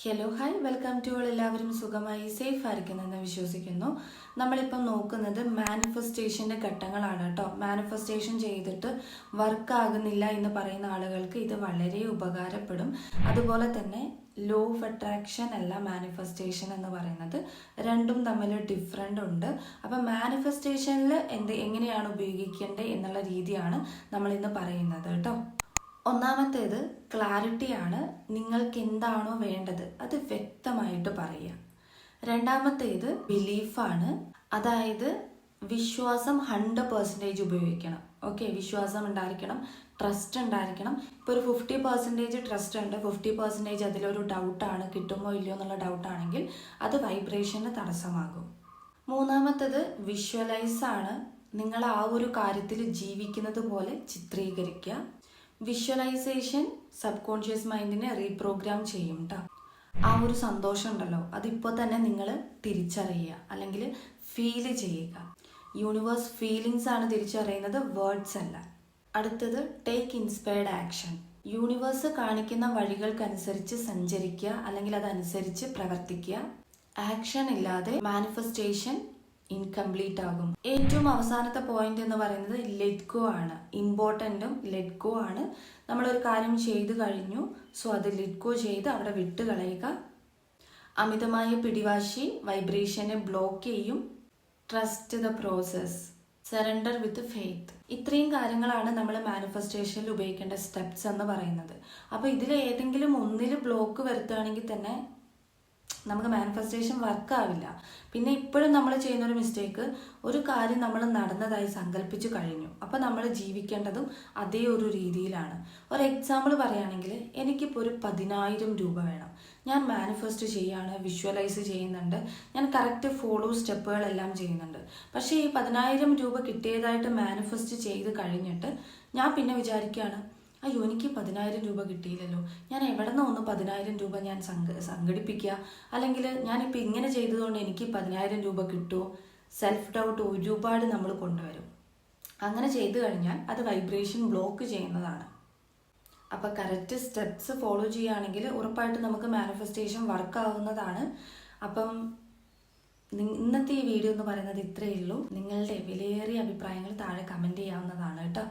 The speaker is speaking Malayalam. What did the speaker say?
Hello hi welcome to all. എല്ലാവരും സുഖമായി സേഫ് ആയിരിക്കുന്നെന്ന് വിശ്വസിക്കുന്നു. നമ്മളിപ്പം നോക്കുന്നത് മാനിഫെസ്റ്റേഷൻ്റെ ഘട്ടങ്ങളാണ് കേട്ടോ. മാനിഫെസ്റ്റേഷൻ ചെയ്തിട്ട് വർക്ക് ആകുന്നില്ല എന്ന് പറയുന്ന ആളുകൾക്ക് ഇത് വളരെ ഉപകാരപ്പെടും. അതുപോലെ തന്നെ ലോ ഓഫ് അട്രാക്ഷൻ അല്ല മാനിഫെസ്റ്റേഷൻ എന്ന് പറയുന്നത്, രണ്ടും തമ്മിൽ ഡിഫറെൻ്റ് ഉണ്ട്. അപ്പം മാനിഫെസ്റ്റേഷനിൽ എങ്ങനെയാണ് ഉപയോഗിക്കേണ്ടത് എന്നുള്ള രീതിയാണ് നമ്മളിന്ന് പറയുന്നത് കേട്ടോ. ഒന്നാമത്തേത് ക്ലാരിറ്റിയാണ്. നിങ്ങൾക്ക് എന്താണോ വേണ്ടത് അത് വ്യക്തമായിട്ട് പറയുക. രണ്ടാമത്തേത് ബിലീഫാണ്, അതായത് വിശ്വാസം 100% ഉപയോഗിക്കണം. ഓക്കെ, വിശ്വാസം ഉണ്ടായിരിക്കണം, ട്രസ്റ്റ് ഉണ്ടായിരിക്കണം. ഇപ്പോൾ ഒരു 50% ട്രസ്റ്റ് ഉണ്ട്, 50% അതിലൊരു ഡൗട്ടാണ്, കിട്ടുമോ ഇല്ലയോ എന്നുള്ള ഡൗട്ടാണെങ്കിൽ അത് വൈബ്രേഷന് തടസ്സമാകും. മൂന്നാമത്തേത് വിഷ്വലൈസ് ആണ്. നിങ്ങൾ ആ ഒരു കാര്യത്തിൽ ജീവിക്കുന്നത് പോലെ ചിത്രീകരിക്കുക. വിഷ്വലൈസേഷൻ സബ് കോൺഷ്യസ് മൈൻഡിനെ റീപ്രോഗ്രാം ചെയ്യും കേട്ടോ. ആ ഒരു സന്തോഷം ഉണ്ടല്ലോ, അതിപ്പോൾ തന്നെ നിങ്ങൾ തിരിച്ചറിയുക അല്ലെങ്കിൽ ഫീല് ചെയ്യുക. യൂണിവേഴ്സ് ഫീലിങ്സ് ആണ് തിരിച്ചറിയുന്നത്, വേർഡ്സ് അല്ല. അടുത്തത് ടേക്ക് ഇൻസ്പയർഡ് ആക്ഷൻ. യൂണിവേഴ്സ് കാണിക്കുന്ന വഴികൾക്കനുസരിച്ച് സഞ്ചരിക്കുക അല്ലെങ്കിൽ അതനുസരിച്ച് പ്രവർത്തിക്കുക. ആക്ഷൻ ഇല്ലാതെ മാനിഫെസ്റ്റേഷൻ ഇൻകംപ്ലീറ്റ് ആകും. ഏറ്റവും അവസാനത്തെ പോയിന്റ് എന്ന് പറയുന്നത് ലെറ്റ് ഗോ ആണ്. ഇമ്പോർട്ടൻറ്റും ലെറ്റ് ഗോ ആണ്. നമ്മളൊരു കാര്യം ചെയ്തു കഴിഞ്ഞു, സോ അത് ലെറ്റ് ഗോ ചെയ്ത് അവിടെ വിട്ട് കളയുക. അമിതമായ പിടിവാശി വൈബ്രേഷനെ ബ്ലോക്ക് ചെയ്യും. Trust the process, surrender with faith. ഇത്രയും കാര്യങ്ങളാണ് നമ്മൾ മാനിഫെസ്റ്റേഷനിൽ ഉപയോഗിക്കേണ്ട സ്റ്റെപ്സ് എന്ന് പറയുന്നത്. അപ്പോൾ ഇതിൽ ഏതെങ്കിലും ഒന്നിൽ ബ്ലോക്ക് വരുത്തുകയാണെങ്കിൽ തന്നെ നമുക്ക് മാനിഫെസ്റ്റേഷൻ വർക്കാവില്ല. പിന്നെ ഇപ്പോഴും നമ്മൾ ചെയ്യുന്നൊരു മിസ്റ്റേക്ക്, ഒരു കാര്യം നമ്മൾ നടന്നതായി സങ്കല്പിച്ചു കഴിഞ്ഞു, അപ്പോൾ നമ്മൾ ജീവിക്കേണ്ടതും അതേ ഒരു രീതിയിലാണ്. ഒരു എക്സാമ്പിൾ പറയുകയാണെങ്കിൽ, എനിക്കിപ്പോൾ ഒരു 10,000 രൂപ വേണം. ഞാൻ മാനിഫെസ്റ്റ് ചെയ്യാണ്, വിഷ്വലൈസ് ചെയ്യുന്നുണ്ട്, ഞാൻ കറക്റ്റ് ഫോളോ സ്റ്റെപ്പുകളെല്ലാം ചെയ്യുന്നുണ്ട്. പക്ഷേ ഈ 10,000 രൂപ കിട്ടിയതായിട്ട് മാനിഫെസ്റ്റ് ചെയ്ത് കഴിഞ്ഞിട്ട് ഞാൻ പിന്നെ വിചാരിക്കുകയാണ്, അയ്യോ എനിക്ക് 10,000 രൂപ കിട്ടിയില്ലല്ലോ, ഞാൻ എവിടെ നിന്ന് ഒന്ന് 10,000 രൂപ ഞാൻ സംഘടിപ്പിക്കുക, അല്ലെങ്കിൽ ഞാനിപ്പോൾ ഇങ്ങനെ ചെയ്തതുകൊണ്ട് എനിക്ക് 10,000 രൂപ കിട്ടുമോ? സെൽഫ് ഡൗട്ട് ഒരുപാട് നമ്മൾ കൊണ്ടുവരും. അങ്ങനെ ചെയ്തു കഴിഞ്ഞാൽ അത് വൈബ്രേഷൻ ബ്ലോക്ക് ചെയ്യുന്നതാണ്. അപ്പോൾ കറക്റ്റ് സ്റ്റെപ്സ് ഫോളോ ചെയ്യുകയാണെങ്കിൽ ഉറപ്പായിട്ട് നമുക്ക് മാനിഫെസ്റ്റേഷൻ വർക്കാവുന്നതാണ്. അപ്പം ഇന്നത്തെ ഈ വീഡിയോ എന്ന് പറയുന്നത് ഇത്രയേ ഉള്ളൂ. നിങ്ങളുടെ വിലയേറിയ അഭിപ്രായങ്ങൾ താഴെ കമൻറ്റ് ചെയ്യാവുന്നതാണ് കേട്ടോ.